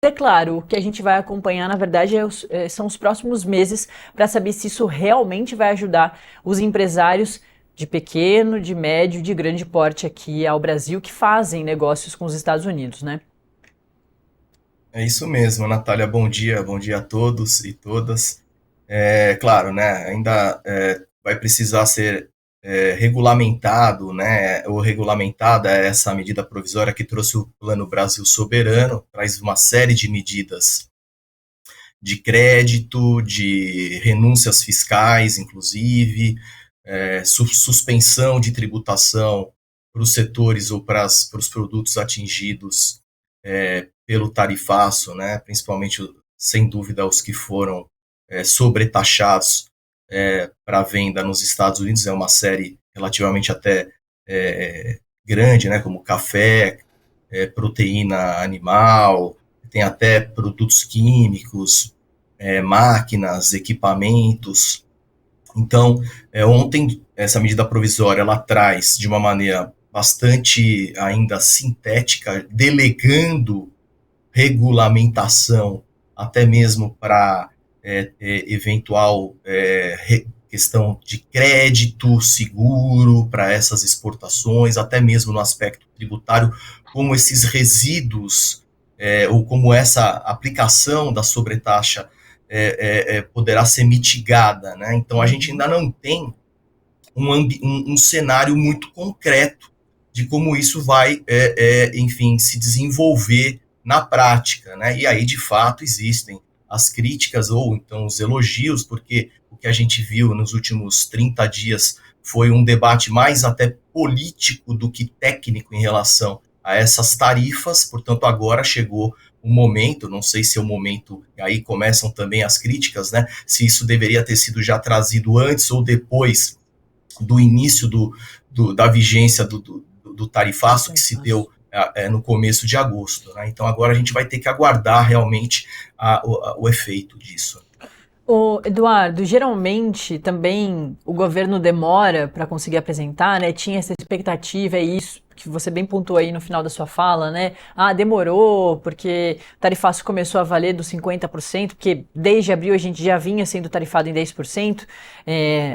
É claro, o que a gente vai acompanhar, na verdade, são os próximos meses para saber se isso realmente vai ajudar os empresários de pequeno, de médio, de grande porte aqui ao Brasil que fazem negócios com os Estados Unidos, né? É isso mesmo, Natália. Bom dia a todos e todas. Claro, né? Ainda vai precisar ser regulamentado, né? Ou regulamentada essa medida provisória que trouxe o Plano Brasil Soberano, traz uma série de medidas de crédito, de renúncias fiscais, inclusive, suspensão de tributação para os setores ou para os produtos atingidos pelo tarifaço, né, principalmente, sem dúvida, os que foram sobretaxados para venda nos Estados Unidos, é uma série relativamente até grande, né, como café, proteína animal, tem até produtos químicos, máquinas, equipamentos. Então, ontem, essa medida provisória, ela traz de uma maneira bastante ainda sintética, delegando regulamentação, até mesmo para eventual questão de crédito seguro para essas exportações, até mesmo no aspecto tributário, como esses resíduos ou como essa aplicação da sobretaxa poderá ser mitigada, né? Então a gente Uhum. ainda não tem um cenário muito concreto de como isso vai, enfim, se desenvolver na prática, né? E aí, de fato, existem as críticas ou então os elogios, porque o que a gente viu nos últimos 30 dias foi um debate mais até político do que técnico em relação a essas tarifas, portanto, agora chegou o momento, não sei se é o momento, e aí começam também as críticas, né? Se isso deveria ter sido já trazido antes ou depois do início da vigência do tarifaço que se deu no começo de agosto. Né? Então agora a gente vai ter que aguardar realmente o efeito disso. Ô, Eduardo, geralmente também o governo demora para conseguir apresentar, né? Tinha essa expectativa, é isso que você bem pontuou aí no final da sua fala, né? Ah, demorou, porque o tarifaço começou a valer dos 50%, porque desde abril a gente já vinha sendo tarifado em 10%.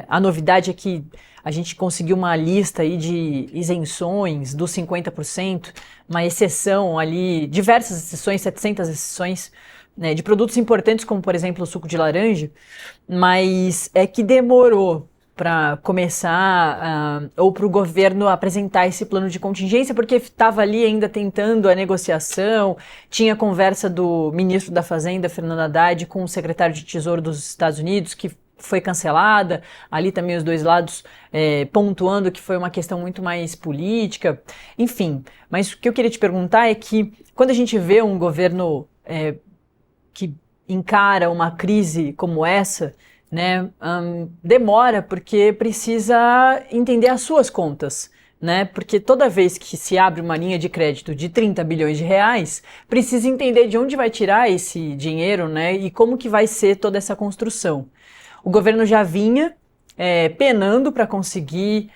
A novidade é que a gente conseguiu uma lista aí de isenções dos 50%, uma exceção ali, diversas exceções, 700 exceções, né, de produtos importantes como, por exemplo, o suco de laranja, mas é que demorou para começar ou para o governo apresentar esse plano de contingência, porque estava ali ainda tentando a negociação, tinha conversa do ministro da Fazenda, Fernando Haddad, com o secretário de Tesouro dos Estados Unidos, que foi cancelada, ali também os dois lados pontuando que foi uma questão muito mais política, enfim. Mas o que eu queria te perguntar é que quando a gente vê um governo que encara uma crise como essa, né, demora porque precisa entender as suas contas. Né? Porque toda vez que se abre uma linha de crédito de 30 bilhões de reais, precisa entender de onde vai tirar esse dinheiro, né? E como que vai ser toda essa construção. O governo já vinha penando para conseguir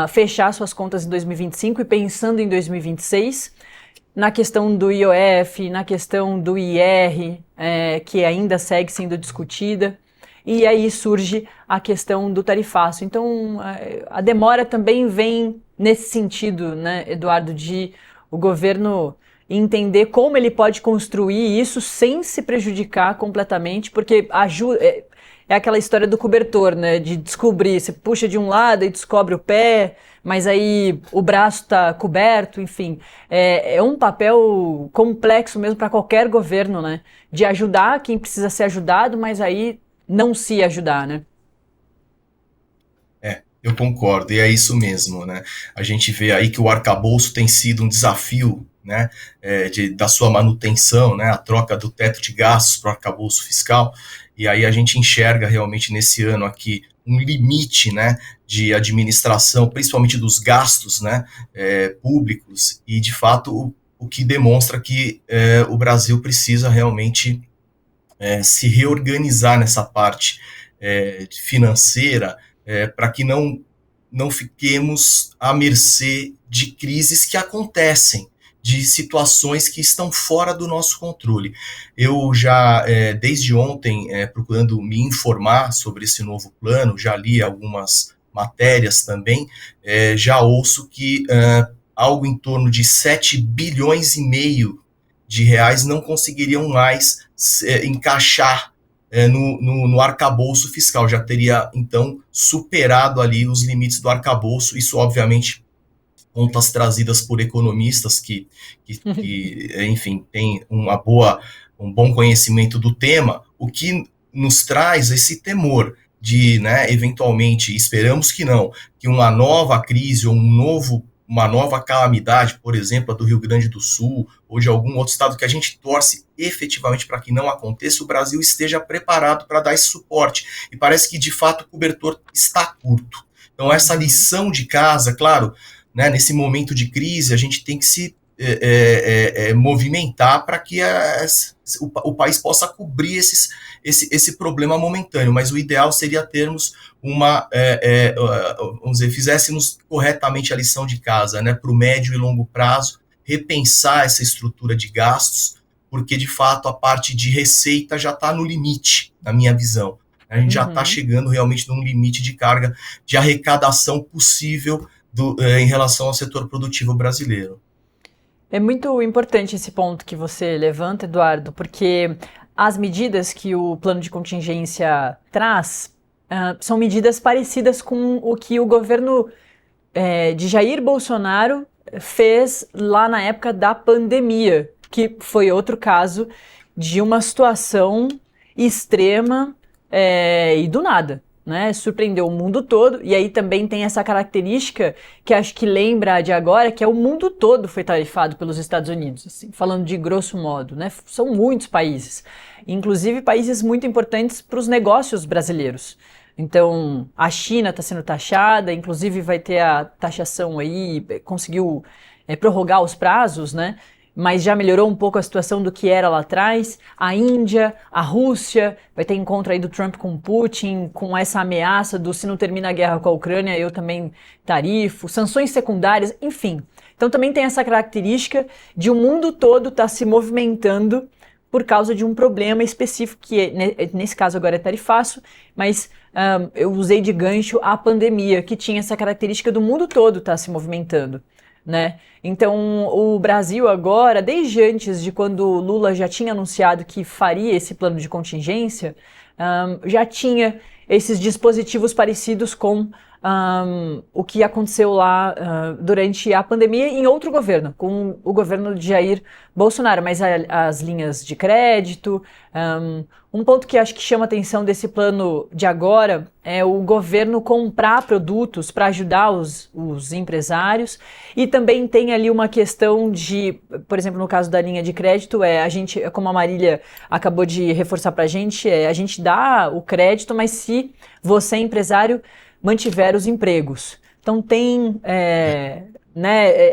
fechar suas contas em 2025 e pensando em 2026 na questão do IOF, na questão do IR, que ainda segue sendo discutida. E aí surge a questão do tarifaço. Então, a demora também vem nesse sentido, né, Eduardo, de o governo entender como ele pode construir isso sem se prejudicar completamente, porque ajuda. É aquela história do cobertor, né? De descobrir, você puxa de um lado e descobre o pé, mas aí o braço está coberto, enfim. É um papel complexo mesmo para qualquer governo, né? De ajudar quem precisa ser ajudado, mas aí não se ajudar, né? Eu concordo, e é isso mesmo, né? A gente vê aí que o arcabouço tem sido um desafio, né, da sua manutenção, né, a troca do teto de gastos para o arcabouço fiscal, e aí a gente enxerga realmente nesse ano aqui um limite, né, de administração, principalmente dos gastos, né, públicos, e de fato o que demonstra que o Brasil precisa realmente se reorganizar nessa parte financeira para que não fiquemos à mercê de crises que acontecem. de situações que estão fora do nosso controle. Eu já, desde ontem, procurando me informar sobre esse novo plano, já li algumas matérias também, já ouço que algo em torno de 7,5 bilhões de reais não conseguiriam mais encaixar no arcabouço fiscal, já teria, então, superado ali os limites do arcabouço, isso, obviamente, contas trazidas por economistas enfim, têm um bom conhecimento do tema, o que nos traz esse temor de, né, eventualmente, esperamos que não, que uma nova crise ou uma nova calamidade, por exemplo, a do Rio Grande do Sul, ou de algum outro estado que a gente torce efetivamente para que não aconteça, o Brasil esteja preparado para dar esse suporte. E parece que, de fato, o cobertor está curto. Então, essa lição de casa, claro, né, nesse momento de crise, a gente tem que se movimentar para que o país possa cobrir esse problema momentâneo, mas o ideal seria termos vamos dizer, fizéssemos corretamente a lição de casa, né, para o médio e longo prazo, repensar essa estrutura de gastos, porque de fato a parte de receita já está no limite, na minha visão. A gente já está chegando realmente num limite de carga de arrecadação possível em relação ao setor produtivo brasileiro. É muito importante esse ponto que você levanta, Eduardo, porque as medidas que o plano de contingência traz são medidas parecidas com o que o governo de Jair Bolsonaro fez lá na época da pandemia, que foi outro caso de uma situação extrema e do nada. Né, surpreendeu o mundo todo, e aí também tem essa característica que acho que lembra de agora, que é o mundo todo foi tarifado pelos Estados Unidos, assim, falando de grosso modo, né, são muitos países, inclusive países muito importantes para os negócios brasileiros. Então, a China está sendo taxada, inclusive vai ter a taxação aí, conseguiu prorrogar os prazos, né, mas já melhorou um pouco a situação do que era lá atrás. A Índia, a Rússia, vai ter encontro aí do Trump com Putin, com essa ameaça do se não termina a guerra com a Ucrânia, eu também tarifo, sanções secundárias, enfim. Então também tem essa característica de o mundo todo estar se movimentando por causa de um problema específico, que nesse caso agora é tarifaço, mas eu usei de gancho a pandemia, que tinha essa característica do mundo todo estar se movimentando. Né? Então, o Brasil agora, desde antes de quando Lula já tinha anunciado que faria esse plano de contingência, já tinha esses dispositivos parecidos com o que aconteceu lá durante a pandemia em outro governo, com o governo de Jair Bolsonaro, mas as linhas de crédito. Um ponto que acho que chama a atenção desse plano de agora é o governo comprar produtos para ajudar os empresários, e também tem ali uma questão de, por exemplo, no caso da linha de crédito, a gente, como a Marília acabou de reforçar para a gente dá o crédito, mas se você é empresário, mantiver os empregos. Então tem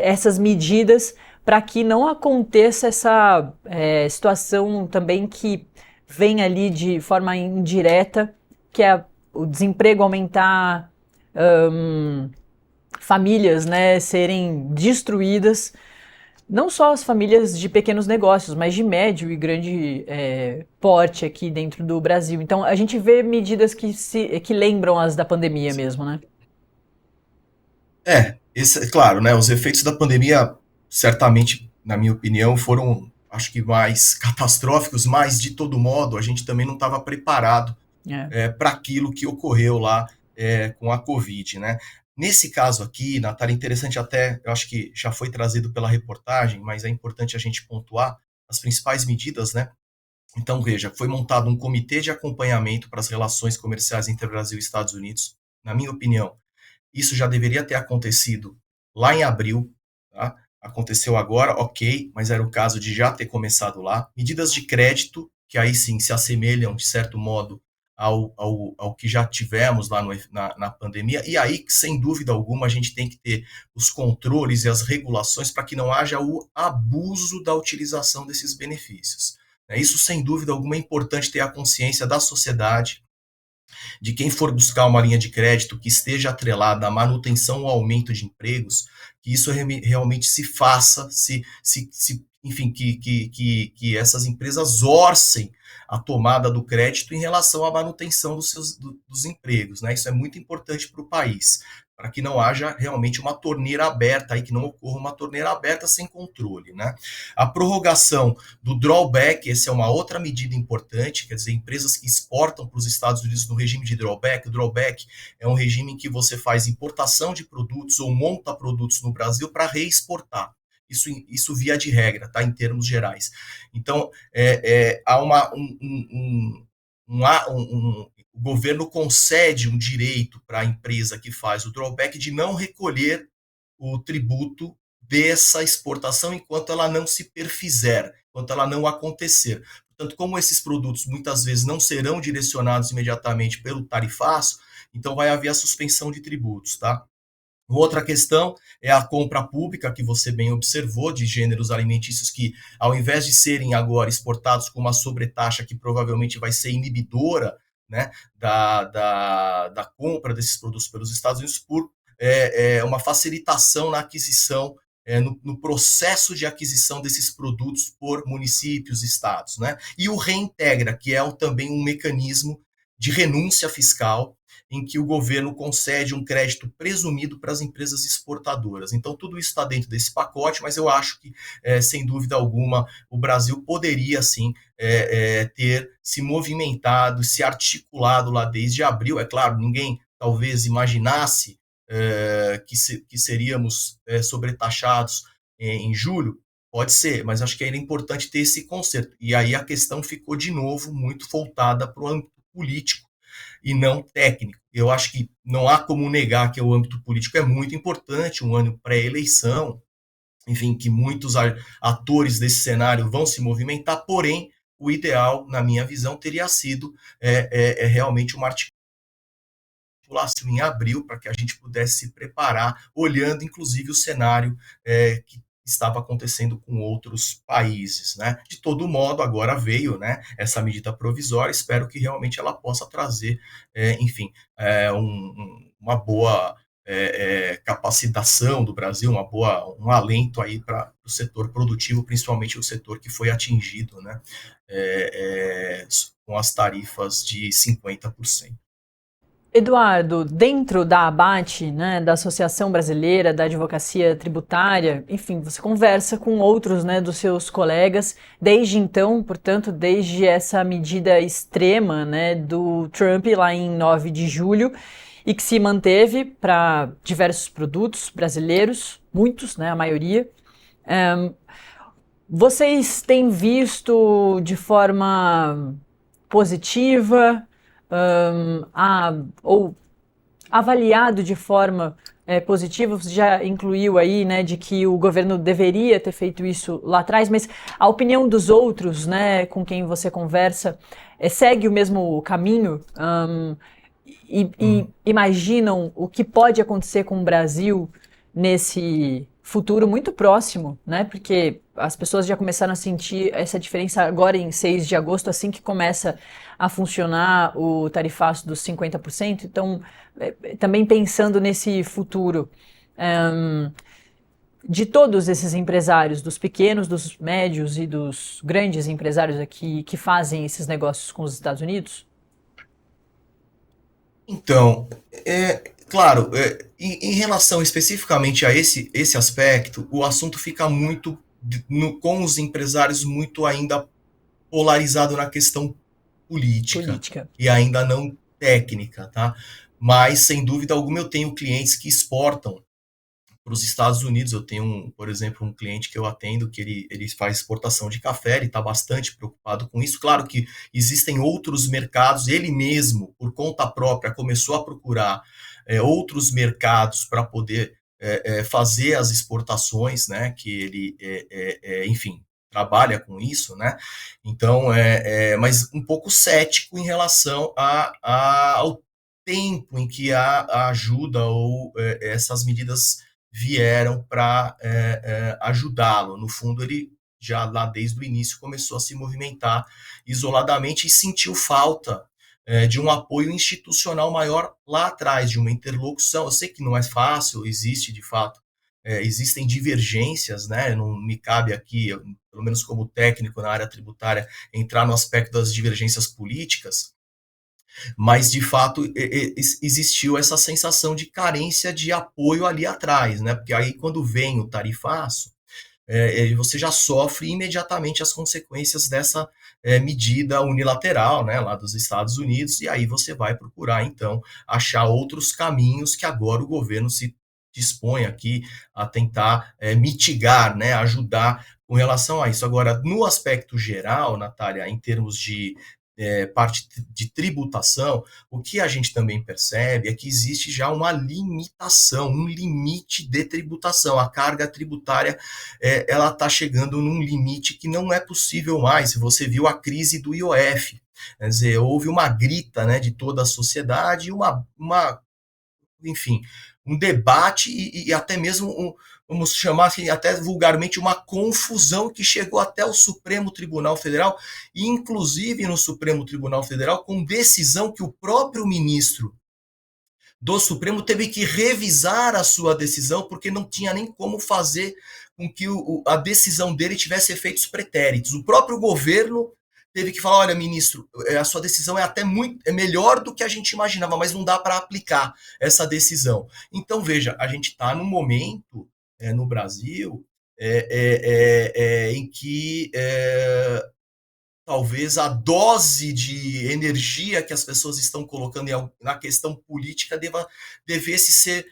essas medidas para que não aconteça essa situação também que vem ali de forma indireta, que é o desemprego aumentar, famílias, né, serem destruídas. Não só as famílias de pequenos negócios, mas de médio e grande porte aqui dentro do Brasil. Então, a gente vê medidas que lembram as da pandemia mesmo, né? Claro, né, os efeitos da pandemia, certamente, na minha opinião, foram, acho que, mais catastróficos, mas, de todo modo, a gente também não estava preparado para aquilo que ocorreu lá com a Covid, né? Nesse caso aqui, Natália, interessante até, eu acho que já foi trazido pela reportagem, mas é importante a gente pontuar as principais medidas, né? Então, veja, foi montado um comitê de acompanhamento para as relações comerciais entre Brasil e Estados Unidos. Na minha opinião, isso já deveria ter acontecido lá em abril, tá? Aconteceu agora, ok, mas era o caso de já ter começado lá. Medidas de crédito, que aí sim se assemelham, de certo modo, ao que já tivemos lá na pandemia, e aí, sem dúvida alguma, a gente tem que ter os controles e as regulações para que não haja o abuso da utilização desses benefícios. Isso, sem dúvida alguma, é importante ter a consciência da sociedade, de quem for buscar uma linha de crédito que esteja atrelada à manutenção ou aumento de empregos, que isso realmente se faça, enfim, que essas empresas orcem a tomada do crédito em relação à manutenção dos empregos, né? Isso é muito importante para o país, para que não haja realmente uma torneira aberta, aí, que não ocorra uma torneira aberta sem controle, né? A prorrogação do drawback, essa é uma outra medida importante, quer dizer, empresas que exportam para os Estados Unidos no regime de drawback. O drawback é um regime em que você faz importação de produtos ou monta produtos no Brasil para reexportar. Isso via de regra, tá? Em termos gerais. Então, há o governo concede um direito para a empresa que faz o drawback de não recolher o tributo dessa exportação enquanto ela não se perfizer, enquanto ela não acontecer. Portanto, como esses produtos muitas vezes não serão direcionados imediatamente pelo tarifaço, então vai haver a suspensão de tributos, tá? Outra questão é a compra pública, que você bem observou, de gêneros alimentícios que, ao invés de serem agora exportados com uma sobretaxa que provavelmente vai ser inibidora, né, da compra desses produtos pelos Estados Unidos, por uma facilitação na aquisição, no processo de aquisição desses produtos por municípios e estados, né? E o Reintegra, que é também um mecanismo de renúncia fiscal, em que o governo concede um crédito presumido para as empresas exportadoras. Então, tudo isso está dentro desse pacote, mas eu acho que, sem dúvida alguma, o Brasil poderia, sim, ter se movimentado, se articulado lá desde abril. É claro, ninguém talvez imaginasse que seríamos sobretaxados em julho. Pode ser, mas acho que era importante ter esse conserto. E aí a questão ficou, de novo, muito voltada para o âmbito político e não técnico. Eu acho que não há como negar que o âmbito político é muito importante, um ano pré-eleição, enfim, que muitos atores desse cenário vão se movimentar, porém, o ideal, na minha visão, teria sido realmente uma articulação em abril, para que a gente pudesse se preparar, olhando, inclusive, o cenário que estava acontecendo com outros países, né? De todo modo, agora veio, né, essa medida provisória. Espero que realmente ela possa trazer, enfim, uma boa capacitação do Brasil, um alento aí para o setor produtivo, principalmente o setor que foi atingido, né, com as tarifas de 50%. Eduardo, dentro da ABAT, né, da Associação Brasileira da Advocacia Tributária, enfim, você conversa com outros, né, dos seus colegas, desde então, portanto, desde essa medida extrema, né, do Trump lá em 9 de julho, e que se manteve para diversos produtos brasileiros, muitos, né, a maioria. Vocês têm visto de forma positiva, ou avaliado de forma positiva? Você já incluiu aí, né, de que o governo deveria ter feito isso lá atrás, mas a opinião dos outros, né, com quem você conversa, segue o mesmo caminho? E imaginam o que pode acontecer com o Brasil nesse futuro muito próximo, né? Porque as pessoas já começaram a sentir essa diferença agora em 6 de agosto, assim que começa a funcionar o tarifaço dos 50%. Então, também pensando nesse futuro, de todos esses empresários, dos pequenos, dos médios e dos grandes empresários aqui que fazem esses negócios com os Estados Unidos? Então, claro, em relação especificamente a esse aspecto, o assunto fica muito, com os empresários, muito ainda polarizado na questão política e ainda não técnica, tá? Mas, sem dúvida alguma, eu tenho clientes que exportam para os Estados Unidos. Eu tenho, por exemplo, um cliente que eu atendo que ele faz exportação de café, ele está bastante preocupado com isso. Claro que existem outros mercados, ele mesmo, por conta própria, começou a procurar outros mercados para poder fazer as exportações, né, que ele, enfim, trabalha com isso, né? Então, mas um pouco cético em relação ao tempo em que a ajuda ou essas medidas vieram para ajudá-lo. No fundo, ele já lá desde o início começou a se movimentar isoladamente e sentiu falta de um apoio institucional maior lá atrás, de uma interlocução. Eu sei que não é fácil, existe de fato, existem divergências, né? Não me cabe aqui, pelo menos como técnico na área tributária, entrar no aspecto das divergências políticas, mas de fato existiu essa sensação de carência de apoio ali atrás, né? Porque aí quando vem o tarifaço, você já sofre imediatamente as consequências dessa medida unilateral, né, lá dos Estados Unidos, e aí você vai procurar, então, achar outros caminhos que agora o governo se dispõe aqui a tentar mitigar, né, ajudar com relação a isso. Agora, no aspecto geral, Natália, em termos de parte de tributação, o que a gente também percebe é que existe já uma limitação, um limite de tributação. A carga tributária ela está chegando num limite que não é possível mais. Você viu a crise do IOF, quer dizer, houve uma grita, né, de toda a sociedade, enfim, um debate e até mesmo vamos chamar assim, até vulgarmente, uma confusão que chegou até o Supremo Tribunal Federal, e inclusive no Supremo Tribunal Federal, com decisão que o próprio ministro do Supremo teve que revisar a sua decisão, porque não tinha nem como fazer com que a decisão dele tivesse efeitos pretéritos. O próprio governo teve que falar, olha, ministro, a sua decisão é até melhor do que a gente imaginava, mas não dá para aplicar essa decisão. Então, veja, a gente está num momento no Brasil em que talvez a dose de energia que as pessoas estão colocando na questão política devesse ser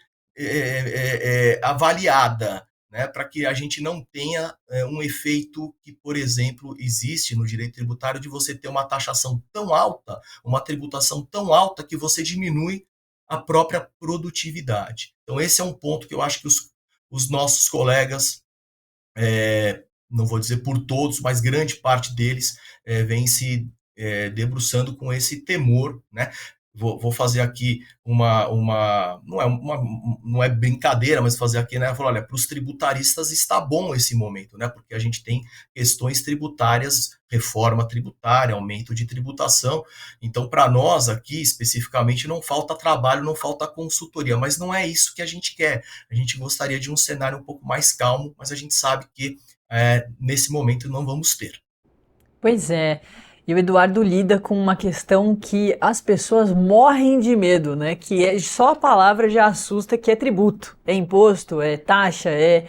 avaliada, né, para que a gente não tenha um efeito que, por exemplo, existe no direito tributário de você ter uma taxação tão alta, uma tributação tão alta que você diminui a própria produtividade. Então, esse é um ponto que eu acho que os nossos colegas, não vou dizer por todos, mas grande parte deles vem se debruçando com esse temor, né? Vou fazer aqui não é brincadeira, mas fazer aqui, né? Falar, olha, para os tributaristas está bom esse momento, né? Porque a gente tem questões tributárias, reforma tributária, aumento de tributação. Então, para nós aqui, especificamente, não falta trabalho, não falta consultoria, mas não é isso que a gente quer. A gente gostaria de um cenário um pouco mais calmo, mas a gente sabe que nesse momento não vamos ter. Pois é. E o Eduardo lida com uma questão que as pessoas morrem de medo, né? Que só a palavra já assusta, que é tributo, é imposto, é taxa, é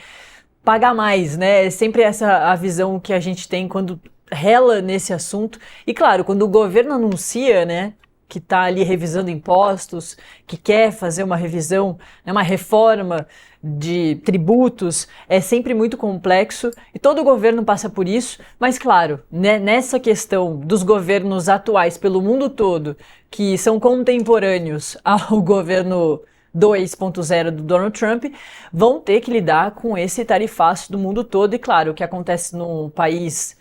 pagar mais, né? É sempre essa a visão que a gente tem quando rela nesse assunto. E claro, quando o governo anuncia, né, que está ali revisando impostos, que quer fazer uma revisão, né, uma reforma de tributos, é sempre muito complexo e todo governo passa por isso, mas claro, né, nessa questão dos governos atuais pelo mundo todo, que são contemporâneos ao governo 2.0 do Donald Trump, vão ter que lidar com esse tarifaço do mundo todo e claro, o que acontece no país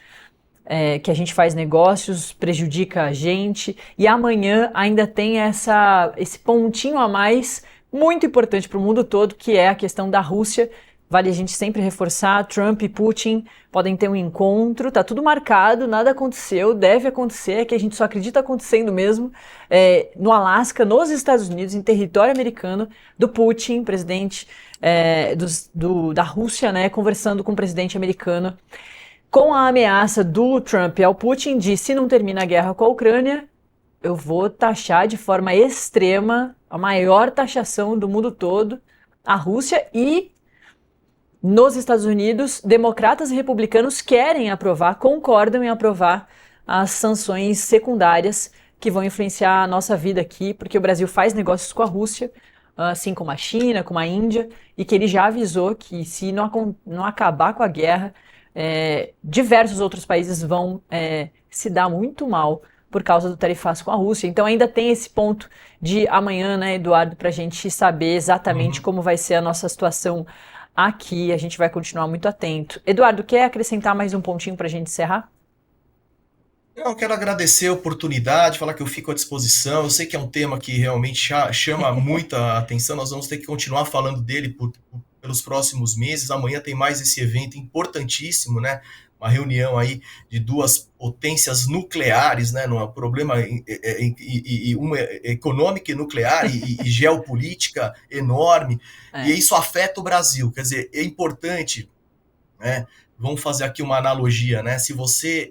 que a gente faz negócios, prejudica a gente, e amanhã ainda tem esse pontinho a mais muito importante para o mundo todo, que é a questão da Rússia. Vale a gente sempre reforçar, Trump e Putin podem ter um encontro, tá tudo marcado, nada aconteceu, deve acontecer, é que a gente só acredita acontecendo mesmo, no Alasca, nos Estados Unidos, em território americano, do Putin, presidente da Rússia, né, conversando com o presidente americano, com a ameaça do Trump ao Putin de, se não termina a guerra com a Ucrânia, eu vou taxar de forma extrema, a maior taxação do mundo todo, a Rússia. E nos Estados Unidos, democratas e republicanos querem aprovar, concordam em aprovar as sanções secundárias que vão influenciar a nossa vida aqui, porque o Brasil faz negócios com a Rússia, assim como a China, como a Índia, e que ele já avisou que se não acabar com a guerra, diversos outros países vão se dar muito mal por causa do tarifaço com a Rússia. Então ainda tem esse ponto de amanhã, né, Eduardo, para a gente saber exatamente como vai ser a nossa situação aqui. A gente vai continuar muito atento. Eduardo, quer acrescentar mais um pontinho para a gente encerrar? Eu quero agradecer a oportunidade, falar que eu fico à disposição. Eu sei que é um tema que realmente chama muita atenção. Nós vamos ter que continuar falando dele pelos próximos meses. Amanhã tem mais esse evento importantíssimo, né? uma reunião aí de duas potências nucleares, né, num problema uma econômica e nuclear e geopolítica enorme, e isso afeta o Brasil. Quer dizer, é importante, né? Vamos fazer aqui uma analogia, né? Se você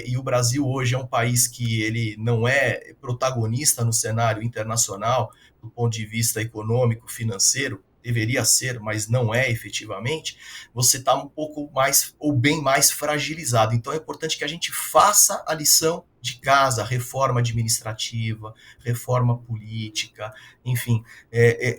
e o Brasil hoje é um país que ele não é protagonista no cenário internacional do ponto de vista econômico, financeiro, deveria ser, mas não é efetivamente, você está um pouco mais ou bem mais fragilizado. Então é importante que a gente faça a lição de casa, reforma administrativa, reforma política, enfim,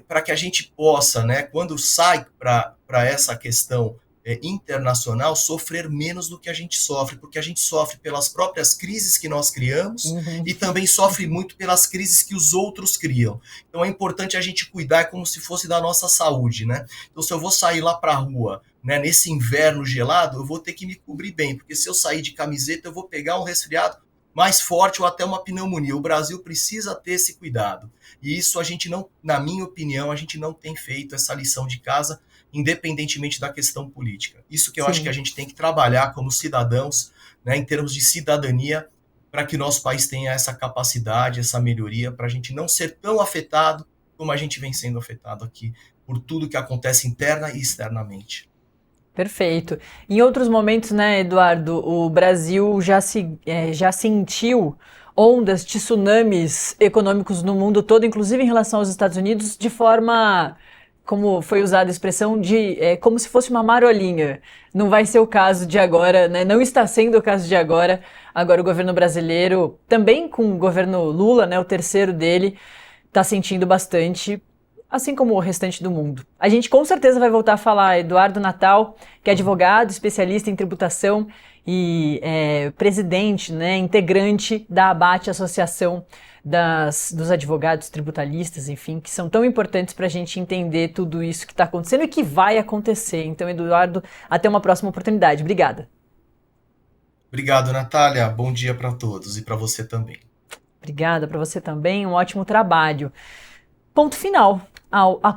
para que a gente possa, né, quando sai para essa questão internacional, sofrer menos do que a gente sofre, porque a gente sofre pelas próprias crises que nós criamos e também sofre muito pelas crises que os outros criam. Então é importante a gente cuidar, como se fosse da nossa saúde, né? Então se eu vou sair lá para a rua, né, nesse inverno gelado, eu vou ter que me cobrir bem, porque se eu sair de camiseta, eu vou pegar um resfriado mais forte ou até uma pneumonia. O Brasil precisa ter esse cuidado. E isso a gente não, na minha opinião, a gente não tem feito essa lição de casa, independentemente da questão política. Isso que eu acho que a gente tem que trabalhar como cidadãos, né, em termos de cidadania, para que nosso país tenha essa capacidade, essa melhoria, para a gente não ser tão afetado como a gente vem sendo afetado aqui, por tudo que acontece interna e externamente. Perfeito. Em outros momentos, né, Eduardo, o Brasil já sentiu ondas, tsunamis econômicos no mundo todo, inclusive em relação aos Estados Unidos, de forma, como foi usada a expressão, como se fosse uma marolinha. Não vai ser o caso de agora, né? Não está sendo o caso de agora. Agora o governo brasileiro, também com o governo Lula, né, o terceiro dele, está sentindo bastante, assim como o restante do mundo. A gente com certeza vai voltar a falar. Eduardo Natal, que é advogado, especialista em tributação e presidente, né, integrante da ABAT, Associação dos Advogados Tributalistas, enfim, que são tão importantes para a gente entender tudo isso que está acontecendo e que vai acontecer. Então, Eduardo, até uma próxima oportunidade. Obrigada. Obrigado, Natália. Bom dia para todos e para você também. Obrigada para você também. Um ótimo trabalho. Ponto final ao